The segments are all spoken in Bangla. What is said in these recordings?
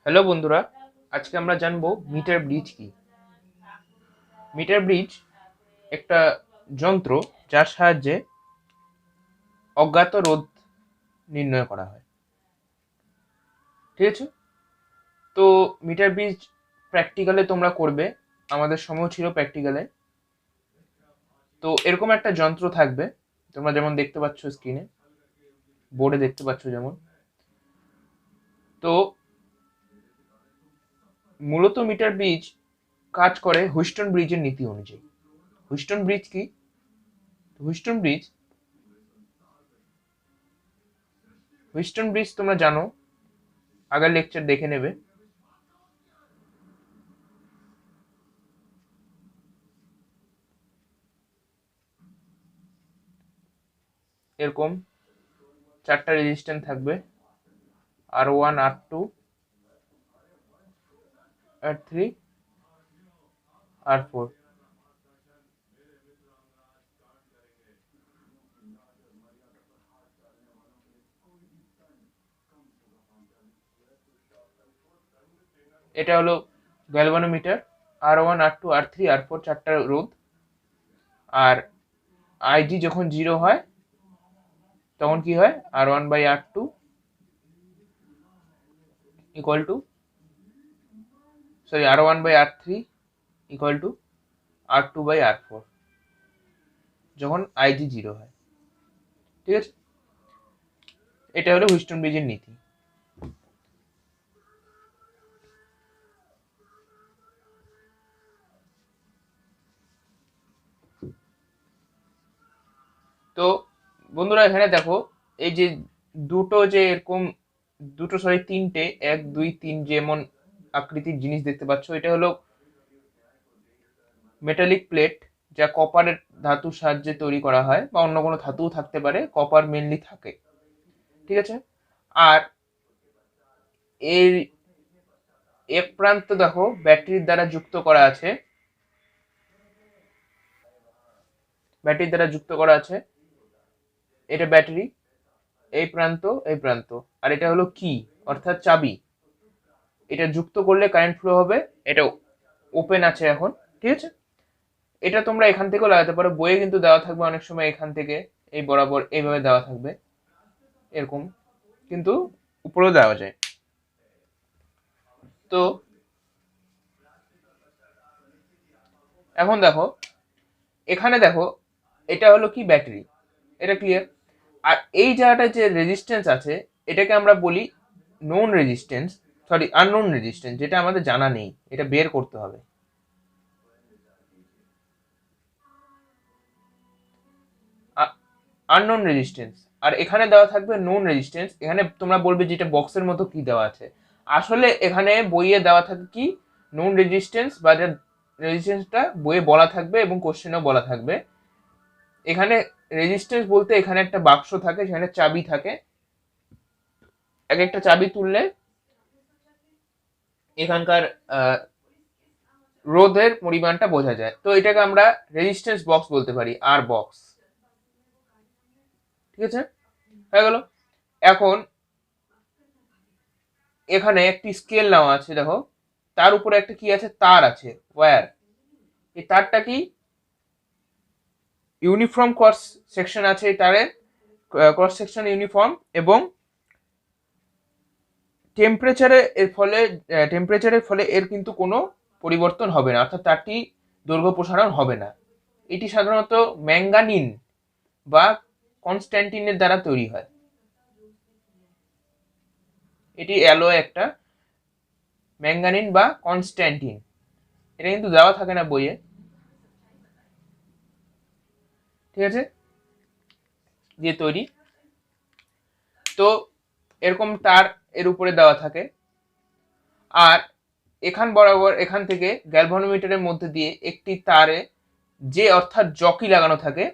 হ্যালো বন্ধুরা, আজকে আমরা জানবো মিটার ব্রিজ কি। মিটার ব্রিজ একটা যন্ত্র যার সাহায্যে অজ্ঞাত রোধ নির্ণয় করা হয়। ঠিক আছে, তো মিটার ব্রিজ প্র্যাকটিক্যালে তোমরা করবে, আমাদের সময় ছিল প্র্যাকটিক্যালে। তো এরকম একটা যন্ত্র থাকবে, তোমরা যেমন দেখতে পাচ্ছ স্ক্রিনে, বোর্ডে দেখতে পাচ্ছ যেমন। তো মূলত মিটার ব্রিজ কাজ করে হুইস্টন ব্রিজের নীতি অনুযায়ী। হুইস্টন ব্রিজ কি? হুইস্টন ব্রিজ হুইস্টন ব্রিজ তোমরা জানো, আগের লেকচার দেখে নেবে। এরকম চারটা রেজিস্ট্যান্স থাকবে, R1, R2, R3, R4। এটা হলো galvanometer. R1, R2, R3, R4 চারটা রোধ। আর আইজি যখন 0 হয় তখন কি হয়? R1/R2 equal to R1/R3 equal to R2/R4 যখন আইজি 0 হয়। ঠিক আছে, এটা হলো হুইস্টন ব্রিজের নীতি। তো বন্ধুরা এখানে দেখো, এই যে তিনটে 1, 2, 3 যেমন আকৃতির জিনিস দেখতে পাচ্ছ, এটা হলো মেটালিক প্লেট, যা কপারের ধাতুর সাহায্যে তৈরি করা হয়, বা অন্য কোনো ধাতুও থাকতে পারে, কপার মেনলি থাকে। ঠিক আছে, আর এর এক প্রান্ত দেখো ব্যাটারির দ্বারা যুক্ত করা আছে, এটা ব্যাটারি, এই প্রান্ত, আর এটা হলো কি, অর্থাৎ চাবি। এটা যুক্ত করলে কারেন্ট ফ্লো হবে। এটা ওপেন আছে এখন। ঠিক আছে, এটা তোমরা এখান থেকেও লাগাতে পারো, বইয়ে কিন্তু দেওয়া থাকবে অনেক সময় এখান থেকে এই বরাবর এইভাবে দেওয়া থাকবে এরকম, কিন্তু উপরেও দেওয়া যায়। তো এখন দেখো, এখানে দেখো, এটা হলো কি ব্যাটারি, এটা ক্লিয়ার। আর এই জায়গাটায় যে রেজিস্ট্যান্স আছে, এটাকে আমরা বলি আননোন রেজিস্ট্যান্স, যেটা আমাদের জানা নেই, এটা বের করতে হবে। Unknown resistance. আর এখানে দেওয়া থাকবে নোন রেজিস্ট্যান্স। এখানে তোমরা বলবে যেটা বক্সের মতো কি দেওয়া আছে, আসলে এখানে বইয়ে দেওয়া থাকে কি নোন রেজিস্ট্যান্স, বা রেজিস্ট্যান্সটা বইয়ে বলা থাকবে এবং কোশ্চেনেও বলা থাকবে। এখানে রেজিস্ট্যান্স বলতে এখানে একটা বাক্স থাকে, সেখানে চাবি থাকে, এক একটা চাবি তুললে এখানকার রোধের পরিমাণটা বোঝা যায়। তো এটাকে আমরা রেজিস্ট্যান্স বক্স বলতে পারি, আর বক্স। ঠিক আছে, হয়ে গেল। এখন এখানে একটি স্কেল নেওয়া আছে, দেখো তার উপরে একটা কি আছে, তার আছে, ওয়্যার। এই তারটা কি ইউনিফর্ম ক্রস সেকশন আছে, এই তারের ক্রস সেকশন ইউনিফর্ম, এবং টেম্পারেচারের ফলে এর কিন্তু কোনো পরিবর্তন হবে না, অর্থাৎ তারটি দৈর্ঘ্য প্রসারণ হবে না। এটি সাধারণত ম্যাঙ্গানিন বা কনস্ট্যান্টিনের দ্বারা তৈরি হয়। এটি অ্যালয় একটা, ম্যাঙ্গানিন বা কনস্ট্যান্টিন। এটা কিন্তু দেওয়া থাকে না বইয়ে। ঠিক আছে, দিয়ে তৈরি। তো এরকম তার এর উপরে দেওয়া থাকে। আর এখান থেকে গ্যালভানোমিটারের মধ্যে দিয়ে একটি তারে অর্থাৎ জকি লাগানো থাকে,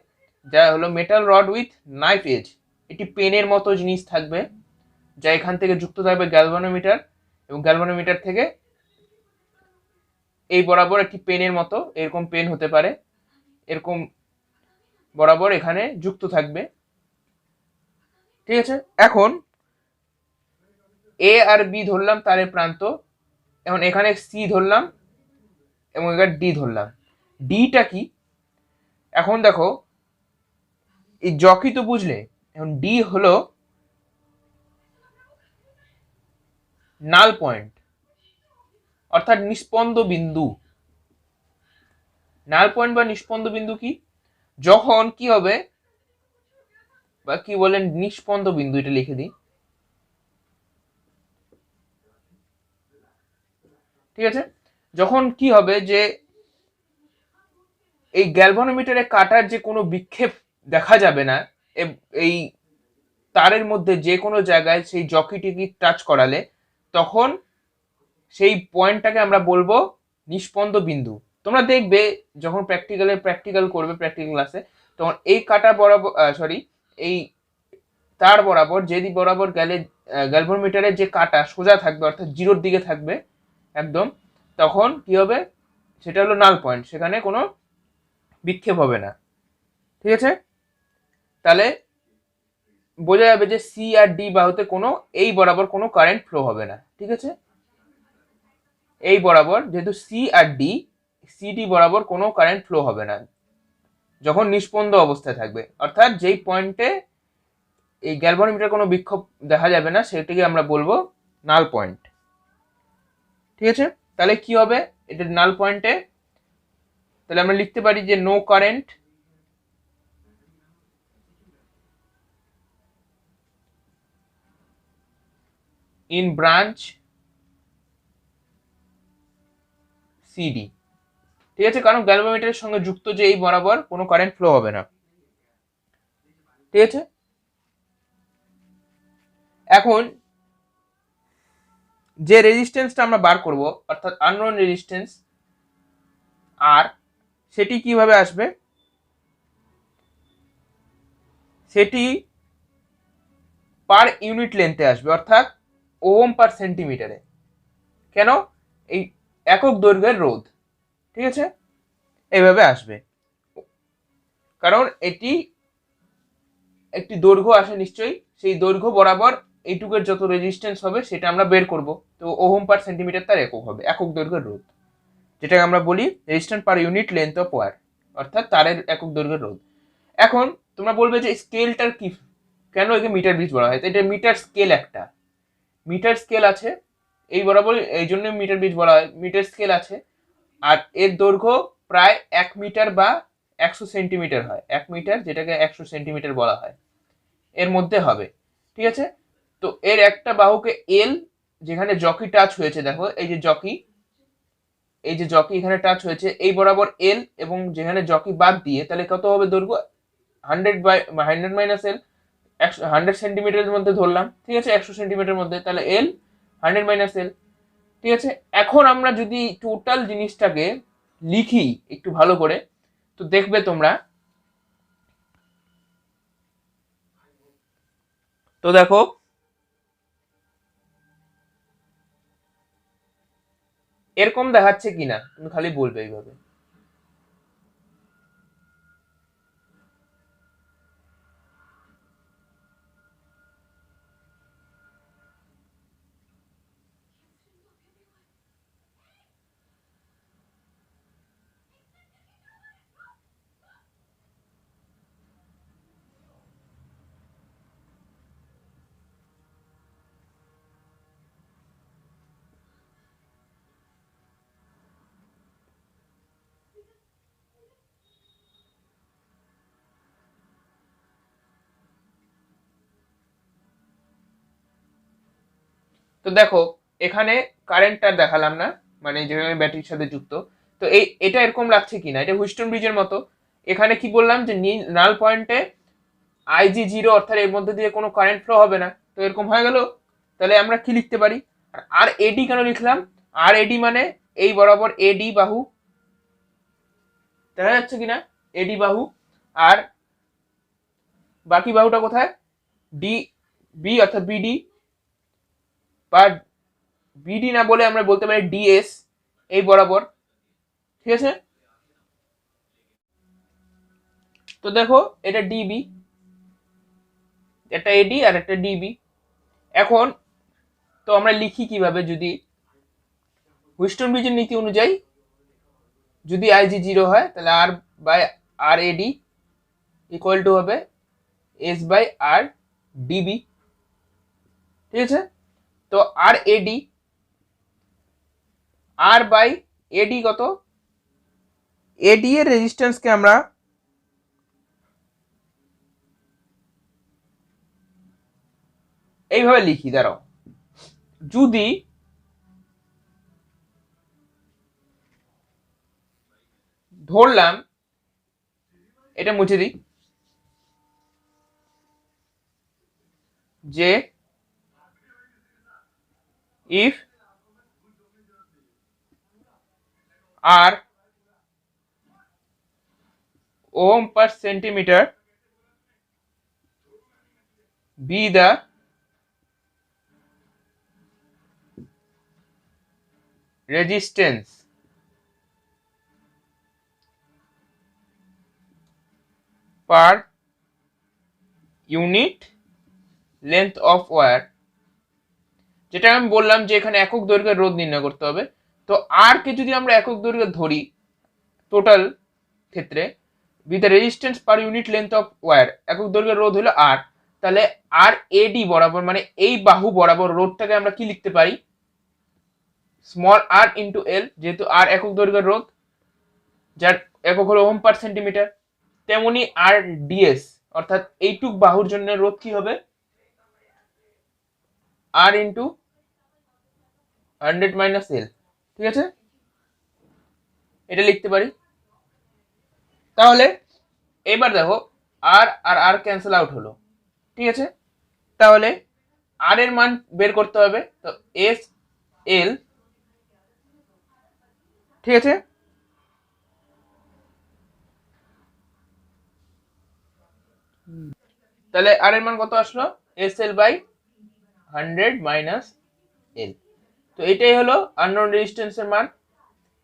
যা হলো metal rod with knife edge. এটি পেনের মতো জিনিস থাকবে, যা এখান থেকে যুক্ত থাকবে গ্যালভানোমিটার, এবং গ্যালভানোমিটার থেকে এই বরাবর একটি পেনের মতো, এরকম পেন হতে পারে, এরকম বরাবর এখানে যুক্ত থাকবে। ঠিক আছে, এখন এ আর বি ধরলাম তারের প্রান্ত, এখন এখানে সি ধরলাম এবং এখানে ডি ধরলাম। ডিটা কি, এখন দেখো এই জকি তো বুঝলে, এখন ডি হলো নাল পয়েন্ট অর্থাৎ নিস্পন্দ বিন্দু। নাল পয়েন্ট বা নিস্পন্দ বিন্দু কি, যখন কি হবে বা কি বলেন নিস্পন্দ বিন্দু, এটা লিখে দিই, ঠিক আছে। যখন কি হবে যে এই গ্যালভানোমিটারে কাটার যে কোনো বিক্ষেপ দেখা যাবে না, এই তারের মধ্যে যে কোনো জায়গায় সেই জকিটিকে টাচ করালে, তখন সেই পয়েন্টটাকে আমরা বলবো নিস্পন্দ বিন্দু। তোমরা দেখবে যখন প্র্যাকটিক্যাল করবে প্র্যাকটিক্যাল ক্লাসে, তখন এই কাটা বরাবর এই তার বরাবর যেদিক বরাবর গেলে গ্যালভানোমিটারের যে কাটা সোজা থাকবে অর্থাৎ জিরোর দিকে থাকবে একদম, তখন কি হবে, সেটা হলো নাল পয়েন্ট, সেখানে কোনো বিক্ষেপ হবে না, ঠিক আছে। তাহলে বোঝা যাবে যে সি আর ডি বাহুতে কোনো এই বরাবর কোনো কারেন্ট ফ্লো হবে না, ঠিক আছে। এই বরাবর যেহেতু সি আর ডি, সিডি বরাবর কোনো কারেন্ট ফ্লো হবে না যখন নিস্পন্দ অবস্থায় থাকবে, অর্থাৎ যেই পয়েন্টে এই গ্যালভানোমিটার কোনো বিক্ষোভ দেখা যাবে না সেটিকে আমরা বলবো নাল পয়েন্ট, ঠিক আছে। তাহলে কি হবে এটা নাল পয়েন্টে, তাহলে আমরা লিখতে পারি যে no current in branch CD, ঠিক আছে, কারণ গ্যালভানোমিটারের সঙ্গে যুক্ত যে এই বরাবর কোনো কারেন্ট ফ্লো হবে না, ঠিক আছে। এখন যে রেজিস্ট্যান্সটা আমরা বার করব অর্থাৎ আননোন রেজিস্ট্যান্স আর, সেটি কিভাবে আসবে, সেটি পার ইউনিট লেন্থে আসবে অর্থাৎ ওহম পার সেন্টিমিটারে। কেন, এই একক দৈর্ঘ্যের রোধ, ঠিক আছে, এইভাবে আসবে, কারণ এটি একটি দৈর্ঘ্য আসে নিশ্চয়ই, সেই দৈর্ঘ্য বরাবর এইটুকের যত রেজিস্ট্যান্স হবে সেটা আমরা বের করব, তো ওহম পার সেন্টিমিটার তার একক হবে, একক দৈর্ঘ্যের রোধ, যেটাকে আমরা বলি resistance per unit length of wire, অর্থাৎ তারের একক দৈর্ঘ্যের রোধ। এখন তোমরা বলবে যে স্কেলটার কি, কেন একে মিটার ব্রিজ বলা হয়, এটা মিটার স্কেল, একটা মিটার স্কেল আছে এই বরাবর, এই জন্য মিটার ব্রিজ বলা হয়, মিটার স্কেল আছে, আর এর দৈর্ঘ্য প্রায় 1 মিটার বা 100 সেন্টিমিটার হয়, 1 মিটার যেটাকে 100 সেন্টিমিটার বলা হয়, এর মধ্যে হবে, ঠিক আছে। তো এর একটা বাহুকে এল, যেখানে জকি টাচ হয়েছে, দেখো এই যে জকি, এই যে জকি এখানে টাচ হয়েছে এই বরাবর এল, এবং যেখানে জকি বাদ দিয়ে, তাহলে কত হবে দৈর্ঘ্য 100 মাইনাস এল, 100 সেন্টিমিটারের মধ্যে ধরলাম, ঠিক আছে, 100 সেন্টিমিটার মধ্যে, তাহলে এল 100 মাইনাস এল, ঠিক আছে। এখন আমরা যদি টোটাল জিনিসটাকে লিখি একটু ভালো করে, তো দেখবে তোমরা, তো দেখো এরকম দেখাচ্ছে কিনা, তুমি খালি বলবে এইভাবে। তো দেখো এখানে কারেন্টটা দেখালাম না, মানে যেখানে ব্যাটারির সাথে যুক্ত, তো এটা এরকম লাগছে কিনা, এটা হুইস্টন ব্রিজের মতো। এখানে কি বললাম যে নাল পয়েন্টে আইজি জিরো, অর্থাৎ এর মধ্যে দিয়ে কোনো কারেন্ট ফ্লো হবে না, তো এরকম হয়ে গেল। তাহলে আমরা কি লিখতে পারি, আর এডি কেন লিখলাম, আর এডি মানে এই বরাবর এডি বাহু, দেখা যাচ্ছে কিনা, এডি বাহু, আর বাকি বাহুটা কোথায়, ডি বি অর্থাৎ বিডি, বা বিডি না বলে আমরা বলতে পারি ডিএস, এই বরাবর, ঠিক আছে। তো দেখো এটা ডিবি, একটা এডি আর একটা ডিবি। এখন তো আমরা লিখি কিভাবে, যদি হুইস্টন ব্রিজের নীতি অনুযায়ী যদি আইজি 0 হয় তাহলে R by R AD equal to হবে এস বাই আর ডিবি। ঠিক আছে, তো আর এডি আর বাই এডি কত, এডি এর রেজিস্ট্যান্সকে আমরা এইভাবে লিখি, দাঁড়াও, যদি ধরলাম, এটা মুছে দিই, যে if R ohm per centimetre be the resistance per unit length of wire, যেটা আমি বললাম যে এখানে একক দৈর্ঘ্যের রোধ নির্ণয় করতে হবে। তো আর কে যদি আমরা একক দৈর্ঘ্য ধরি টোটাল ক্ষেত্রে, with the resistance per unit length of wire, একক দৈর্ঘ্যের রোধ হলো আর, তাহলে আর এডি বরাবর মানে এই বাহু বরাবর রোধটাকে আমরা কি লিখতে পারি, স্মল আর ইন্টু এল, যেহেতু আর একক দৈর্ঘ্যের রোধ যার একক হলো ওহম পার সেন্টিমিটার, তেমনি আর ডিএস অর্থাৎ এইটুক বাহুর জন্য রোধ কি হবে, আর ইন্টু 100 মাইনাস এল। ঠিক আছে, এটা লিখতে পারি। তাহলে এবার দেখো আর আর আর ক্যান্সেল আউট হলো। ঠিক আছে, তাহলে আর এর মান বের করতে হবে, তো এস এল, ঠিক আছে, তাহলে আর এর মান কত আসলো, S L by 100 minus L. তো এটাই হলো আননোন রেজিস্ট্যান্সের মান।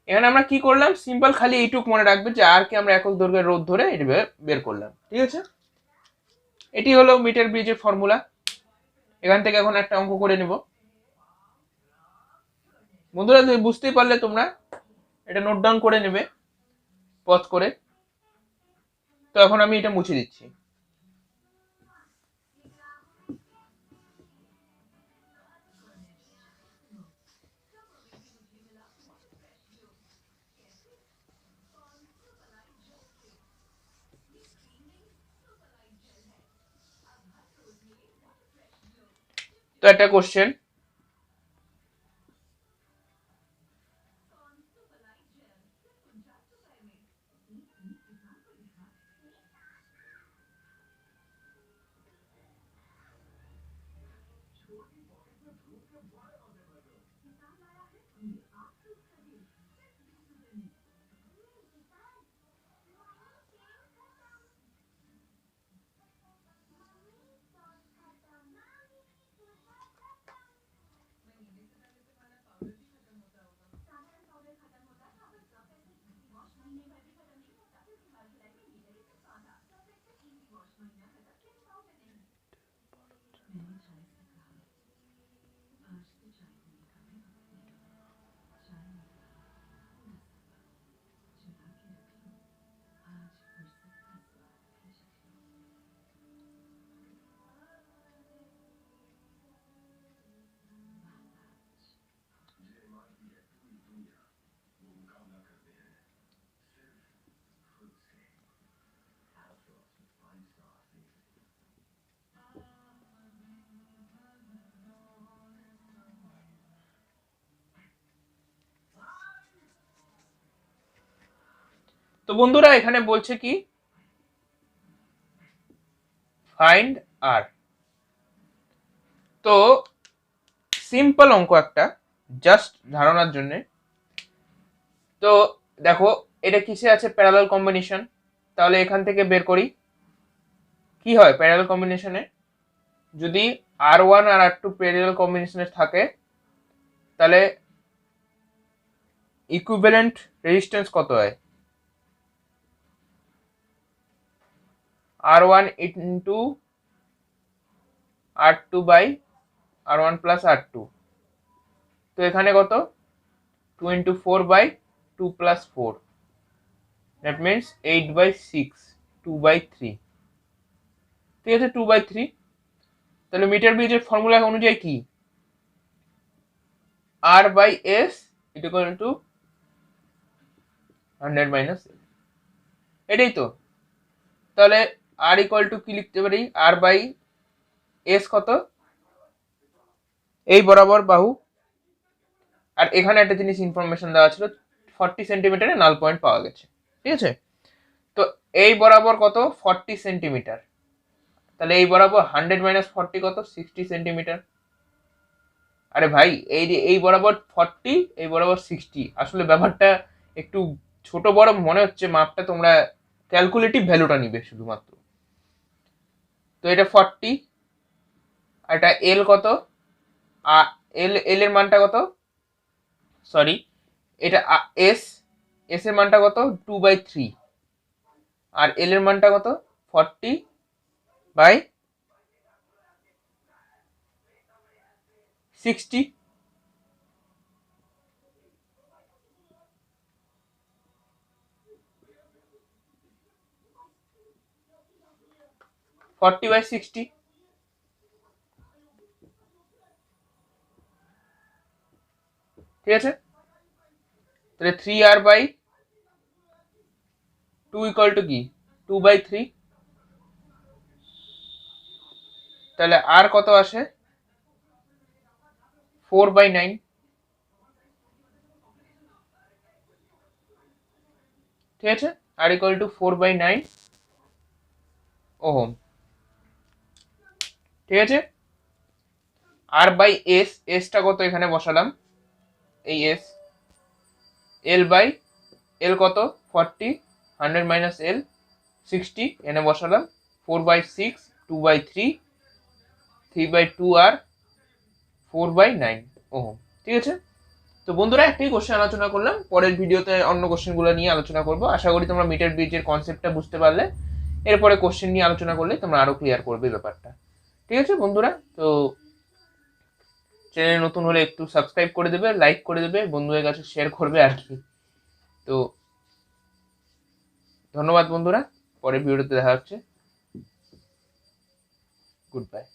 এখানে আমরা কি করলাম, সিম্পল খালি এইটুক মনে রাখবে যে আর কে আমরা একক দৈর্ঘ্যের রোধ ধরে এটা বের করলাম। ঠিক আছে, এটি হলো মিটার ব্রিজের ফর্মুলা। এখান থেকে এখন একটা অঙ্ক করে নেব। বন্ধুরা বুঝতেই পারলে তোমরা এটা নোট ডাউন করে নেবে পজ করে। তো এখন আমি এটা মুছে দিচ্ছি। তো একটা কোশ্চেন, তো বন্ধুরা এখানে বলছে কি, ফাইন্ড আর। তো সিম্পল অঙ্ক একটা, জাস্ট ধারণার জন্য। তো দেখো এটা কিসে আছে, প্যারালাল কম্বিনেশন। তাহলে এখান থেকে বের করি কি হয় প্যারালাল কম্বিনেশনে, যদি আর ওয়ান আর আর টু প্যারালাল কম্বিনেশনে থাকে তাহলে ইকুইভ্যালেন্ট রেজিস্ট্যান্স কত হয়, R one into R two by R one plus R two. তো এখানে কত, 2 into 4 by 2 plus 4, that means 8 by 6, 2 by 3, ঠিক আছে, 2 by 3। তাহলে মিটার ব্রিজের ফর্মুলা অনুযায়ী কি, R by S is equal to 100 minus L, এটাই তো। তাহলে R equal to কি লিখতে পারি, R by S কত, এই বরাবর বাহু, আর এখানে একটা জিনিস ইনফরমেশন দেওয়া ছিল 40 সেন্টিমিটারে নাল পয়েন্ট পাওয়া গেছে, ঠিক আছে। তো এই বরাবর কত, 40 সেন্টিমিটার, তাহলে এই বরাবর 100 মাইনাস 40 কত, 60 সেন্টিমিটার। আরে ভাই এই বরাবর 40, এই বরাবর 60, আসলে ব্যাপারটা একটু ছোট বড় মনে হচ্ছে, মাপটা তোমরা ক্যালকুলেটিভ ভ্যালুটা নিবে শুধুমাত্র। তো এটা 40, আর এটা এল কত, এল এর মানটা কত, সরি এটা এস এর মানটা কত 2/3, আর এল এর মানটা কত 40 বাই 60, 40/60, ঠিক আছে। তাহলে 3r/2 ইকুয়াল টু কি, 2/3, তাহলে আর কত আসে 4/9, ঠিক আছে, আর ইকুয়াল টু 4/9 ওহম, ঠিক আছে। আর বাই এস, এসটা কত এখানে বসালাম, এই এস, এল বাই এল কত 40, 100 মাইনাস এল 60, এনে বসালাম 4/6, 2/3, 3/2 আর 4/9 ওহম, ঠিক আছে। তো বন্ধুরা একটাই কোশ্চেন আলোচনা করলাম, পরের ভিডিওতে অন্য কোশ্চেনগুলো নিয়ে আলোচনা করব। আশা করি তোমরা মিটার ব্রিজের কনসেপ্টটা বুঝতে পারলে, এরপরে কোশ্চেন নিয়ে আলোচনা করলে তোমরা আরো ক্লিয়ার করবে ব্যাপারটা, ঠিক আছে বন্ধুরা। তো চ্যানেল নতুন হলে একটু সাবস্ক্রাইব করে দেবে, লাইক করে দেবে, বন্ধুদের কাছে শেয়ার করবে আর কি। তো ধন্যবাদ বন্ধুরা, পরের ভিডিওতে দেখা হচ্ছে, গুড বাই।